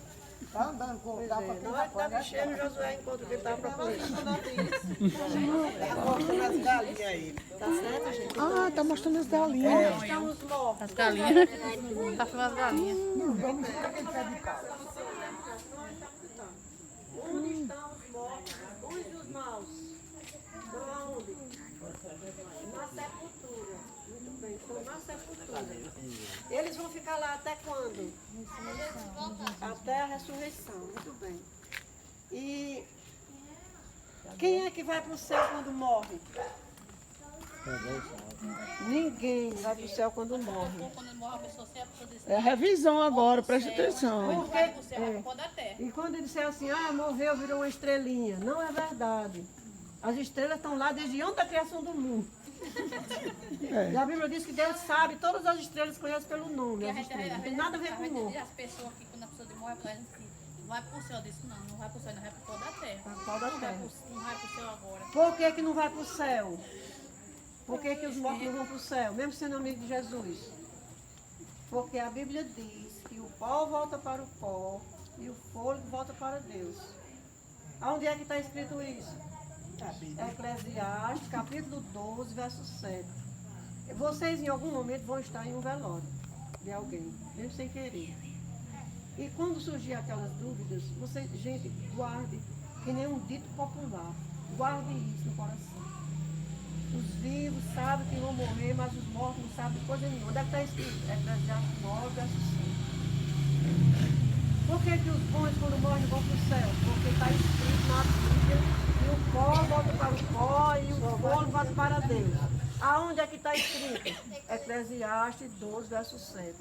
tá andando com
Pois
dá
é,
pra
na hora que estava
pintar
cheio, Josué encontra o que ele estava procurando.
Tá mostrando as galinhas aí.
Tá certo, gente?
Ah, tá mostrando as galinhas.
Estamos mortos.
as galinhas. Tá filmando as galinhas.
Vamos ficar aqui pé de casa.
Onde estão os mortos? Onde os maus? Estão aonde? Na sepultura. Muito bem, estão na sepultura. Eles vão ficar lá até quando? Até a ressurreição. Muito bem. E quem é que vai para o céu quando morre? Ninguém vai para o céu quando morre.
Quando morre a pessoa, se a pessoa diz,
É revisão agora, presta atenção.
não vai pro céu, vai pro pó da terra.
E quando ele disser assim, morreu, virou uma estrelinha. Não é verdade. As estrelas estão lá desde antes da criação do mundo. E a Bíblia diz que Deus sabe, todas as estrelas conhecem pelo nome. As estrelas. Não tem nada a ver com o nome.
As pessoas que quando a pessoa de morre, elas dizem assim, vai pro céu. Eu disse, não vai pro céu, não vai pro pó da terra.
Pó da
Não
terra.
vai pro céu agora.
Por que não vai para o céu? Por que os mortos não vão para o céu, mesmo sendo amigo de Jesus? Porque a Bíblia diz que o pó volta para o pó e o fôlego volta para Deus. Aonde é que está escrito isso? Eclesiastes, capítulo 12, verso 7. Vocês em algum momento vão estar em um velório de alguém, mesmo sem querer. E quando surgir aquelas dúvidas, você, gente, guarde, que nem um dito popular, guarde isso no coração. Os vivos sabem que vão morrer, mas os mortos não sabem coisa nenhuma. Onde é que está escrito? Eclesiastes 9, verso 5. Por que os bons, quando morrem, vão para o céu? Porque está escrito na Bíblia que o pó volta para o pó e o fôlego volta para Deus. Aonde é que está escrito? Eclesiastes 12, verso 7.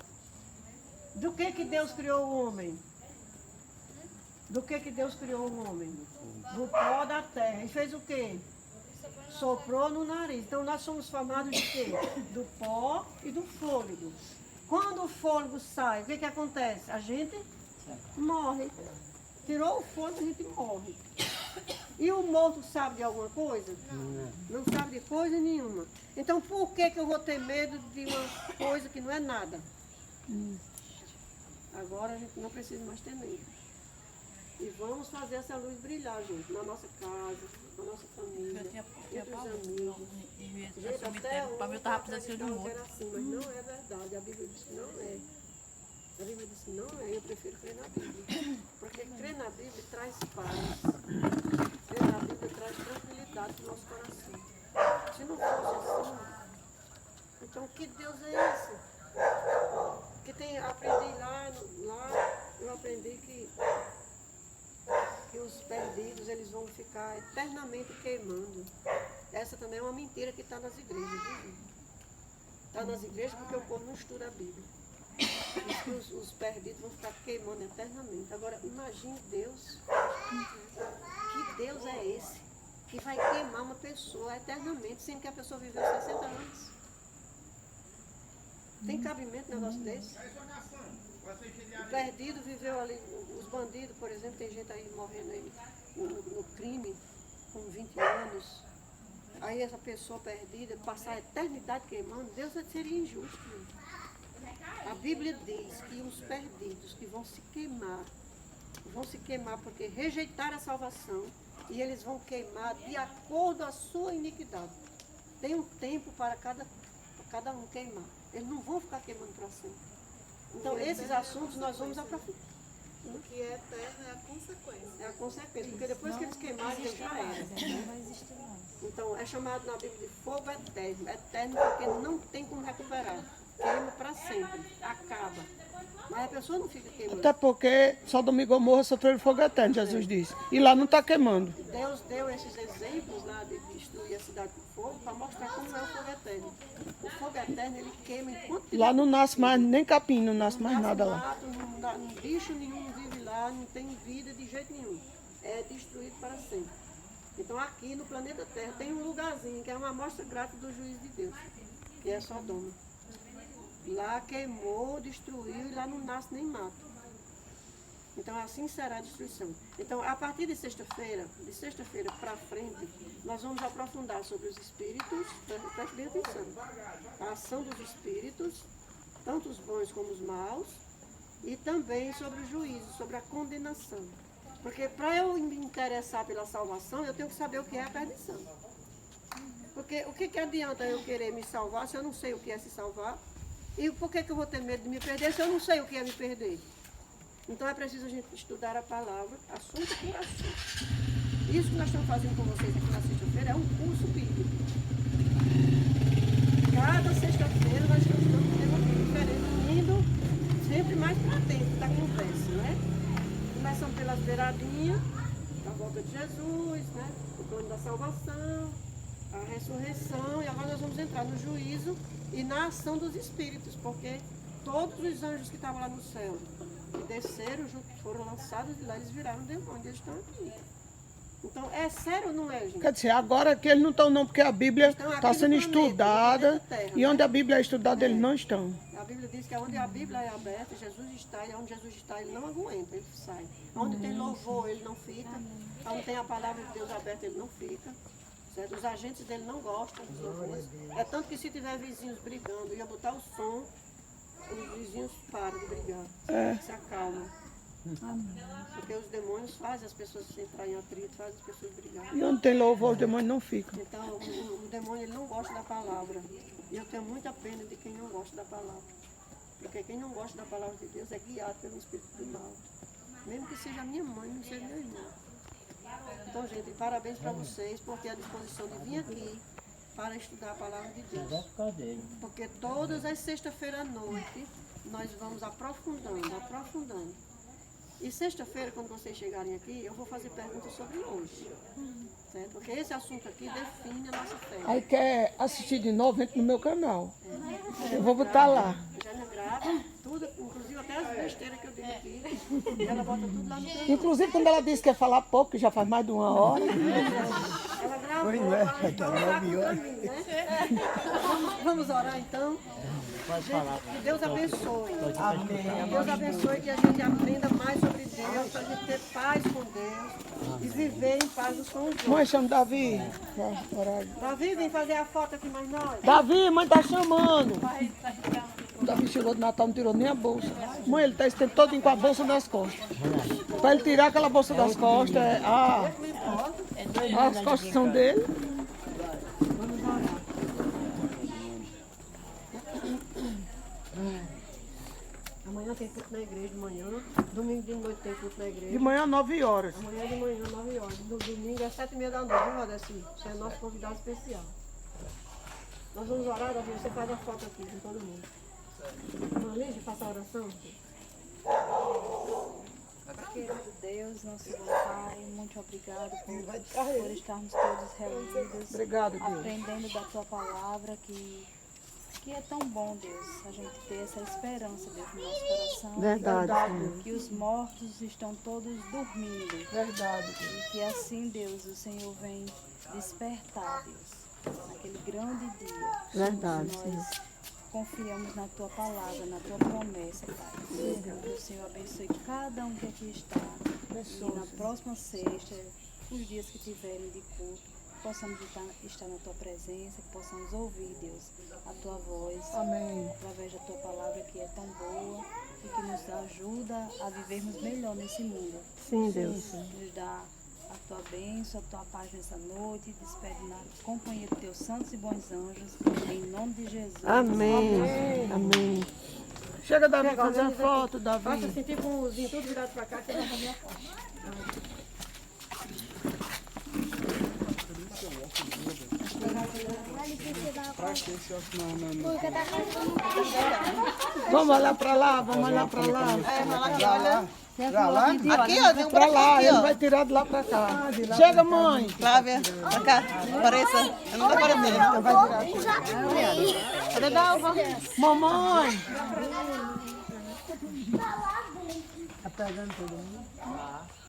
Do que Deus criou o homem? Do que Deus criou o homem? Do pó da terra. E fez o quê? Soprou no nariz. Então nós somos formados de quê? Do pó e do fôlego. Quando o fôlego sai, o que acontece? A gente morre. Tirou o fôlego, a gente morre. E o morto sabe de alguma coisa? Não sabe de coisa nenhuma. Então por que eu vou ter medo de uma coisa que não é nada? Agora a gente não precisa mais ter medo. E vamos fazer essa luz brilhar, gente, na nossa casa, na nossa família, entre os amigos. Gente, até
Para mim eu tava precisando de um
que
outro.
era assim, mas não é verdade. A Bíblia diz que não é. A Bíblia diz que não é. Eu prefiro crer na Bíblia. Porque crer na Bíblia traz paz. Crer na Bíblia traz tranquilidade para o nosso coração. Se não fosse assim, então que Deus é esse? Que tem, aprendi lá, eu aprendi que os perdidos eles vão ficar eternamente queimando. Essa também é uma mentira que está nas igrejas, viu? Está nas igrejas porque o povo não estuda a Bíblia. Diz que os perdidos vão ficar queimando eternamente. Agora, imagine Deus. Que Deus é esse? Que vai queimar uma pessoa eternamente, sendo que a pessoa viveu 60 anos. Tem cabimento um negócio desse? O perdido viveu ali, os bandidos, por exemplo, tem gente aí morrendo aí no crime com 20 anos. Aí essa pessoa perdida, passar a eternidade queimando, Deus seria injusto. A Bíblia diz que os perdidos que vão se queimar porque rejeitaram a salvação e eles vão queimar de acordo com a sua iniquidade. Tem um tempo para cada um queimar. Eles não vão ficar queimando para sempre. Então, esses assuntos nós vamos aprofundar.
O que é eterno é a consequência.
É a consequência, porque depois que eles queimarem, eles já era. Então, é chamado na Bíblia de fogo eterno. Eterno porque não tem como recuperar. Queima para sempre, acaba. Mas a pessoa não fica queimando.
Até porque Sodoma e Gomorra sofreram fogo eterno, Jesus disse. E lá não está queimando.
Deus deu esses exemplos lá de destruir a cidade com fogo para mostrar como é o fogo eterno. O fogo eterno, ele queima enquanto tiver
Lá não nasce mais nem capim, não nasce mais
nasce
nada lá.
mato, não, bicho nenhum vive lá, não tem vida de jeito nenhum. É destruído para sempre. Então aqui no planeta Terra tem um lugarzinho que é uma amostra grátis do juízo de Deus, que é Sodoma. Lá queimou, destruiu e lá não nasce nem mato. Então assim será a destruição. Então a partir de sexta-feira para frente, nós vamos aprofundar sobre os espíritos, preste bem atenção, a ação dos espíritos, tanto os bons como os maus, e também sobre o juízo, sobre a condenação. Porque para eu me interessar pela salvação, eu tenho que saber o que é a perdição. Porque o que adianta eu querer me salvar se eu não sei o que é se salvar? E por que eu vou ter medo de me perder se eu não sei o que é me perder? Então é preciso a gente estudar a palavra, assunto por assunto. Isso que nós estamos fazendo com vocês aqui na sexta-feira é um curso bíblico. Cada sexta-feira nós estamos dando um tema diferente, indo sempre mais para dentro da conversa, né? Começamos pelas beiradinhas, da volta de Jesus, né? O plano da salvação, a ressurreição, e agora nós vamos entrar no juízo e na ação dos espíritos, porque todos os anjos que estavam lá no céu, que desceram, foram lançados de lá, eles viraram demônios, eles estão aqui. Então, é sério ou não é, gente?
Quer dizer, agora que eles não estão não, porque a Bíblia
Estão aqui
está
no
sendo
planeta,
estudada,
no planeta Terra,
e
né?
onde a Bíblia é estudada, eles não estão.
A Bíblia diz que onde a Bíblia é aberta, Jesus está, e onde Jesus está, ele não aguenta, ele sai. Onde tem louvor, ele não fica. Onde tem a palavra de Deus aberta, ele não fica. Certo? Os agentes dele não gostam dos louvores. É tanto que se tiver vizinhos brigando, ia botar o som, os vizinhos param de brigar. Se acalmam. Porque os demônios fazem as pessoas se entrarem em atrito, fazem as pessoas brigarem.
E onde tem louvor, os demônios não ficam.
Então, o demônio ele não gosta da palavra. E eu tenho muita pena de quem não gosta da palavra. Porque quem não gosta da palavra de Deus é guiado pelo espírito do mal. Mesmo que seja minha mãe, não seja meu irmão. Então, gente, parabéns para vocês por ter a disposição de vir aqui para estudar a palavra de Deus. Porque todas as sextas-feiras à noite nós vamos aprofundando. E sexta-feira, quando vocês chegarem aqui, eu vou fazer perguntas sobre hoje. Certo? Porque esse assunto aqui define a nossa fé.
Aí quer assistir de novo, entra no meu canal. Eu vou botar lá.
Já não grava tudo, inclusive até as besteiras que eu digo aqui. E ela bota tudo lá no canal.
Inclusive, quando ela disse que ia falar pouco, que já faz mais de 1 hora.
Ela gravou, Vamos orar então. Gente, que Deus abençoe. Amém. Deus abençoe que a gente aprenda mais sobre Deus, para a gente ter paz com Deus e viver em paz uns com os outros.
Mãe, chama Davi.
Davi, vem fazer a foto aqui mais nós.
Davi, mãe tá chamando. O Davi chegou do Natal, não tirou nem a bolsa. Mãe, ele tá esse tempo todo com a bolsa das costas. Para ele tirar aquela bolsa das costas, as costas são dele.
Vamos orar. Amanhã tem culto na igreja de manhã, domingo de noite tem culto na
De
igreja.
manhã, 9 horas.
Amanhã de manhã, 9 horas. No domingo é 7h30 da noite, viu, Rodeci? Você é nosso convidado especial. Nós vamos orar, Davi, você faz a foto aqui com todo mundo. Irmã Lígia, faça a oração.
Querido Deus, nosso bom Pai, muito obrigado por estarmos todos reunidos,
Obrigado, Deus.
aprendendo da Tua palavra, que é tão bom, Deus, a gente ter essa esperança, Deus, no nosso coração.
Verdade, Deus.
Que os mortos estão todos dormindo.
Verdade, Deus.
E que assim, Deus, o Senhor vem despertar, Deus, naquele grande dia.
Verdade,
Nós confiamos na Tua palavra, na Tua promessa, Pai. Que o Senhor abençoe cada um que aqui está. E na próxima sexta, os dias que tiverem de culto, possamos estar na Tua presença, que possamos ouvir, Deus, a Tua voz.
Amém.
Através da Tua palavra que é tão boa e que nos ajuda a vivermos melhor nesse mundo.
Sim, Deus.
Nos dá a Tua bênção, a Tua paz nessa noite. Despede na companhia de Teus santos e bons anjos. Em nome de Jesus.
Amém. Amém.
Chega, Davi,
Chega,
fazer a
organiza
foto,
Faça
Davi.
assim, tipo um uzinho tudo virado pra cá, que você vai fazer a foto.
Vamos olhar pra lá, vamos olhar pra lá.
Pra lá? Aqui, ó, tem um
Pra
buraco
lá,
aqui,
ele
ó.
vai tirar de lá pra cá. Chega, mãe.
Flávia, pra cá. Apareça. Eu não tô aparecendo. Cadê Dalva?
Mamãe.
Tá pegando todo mundo?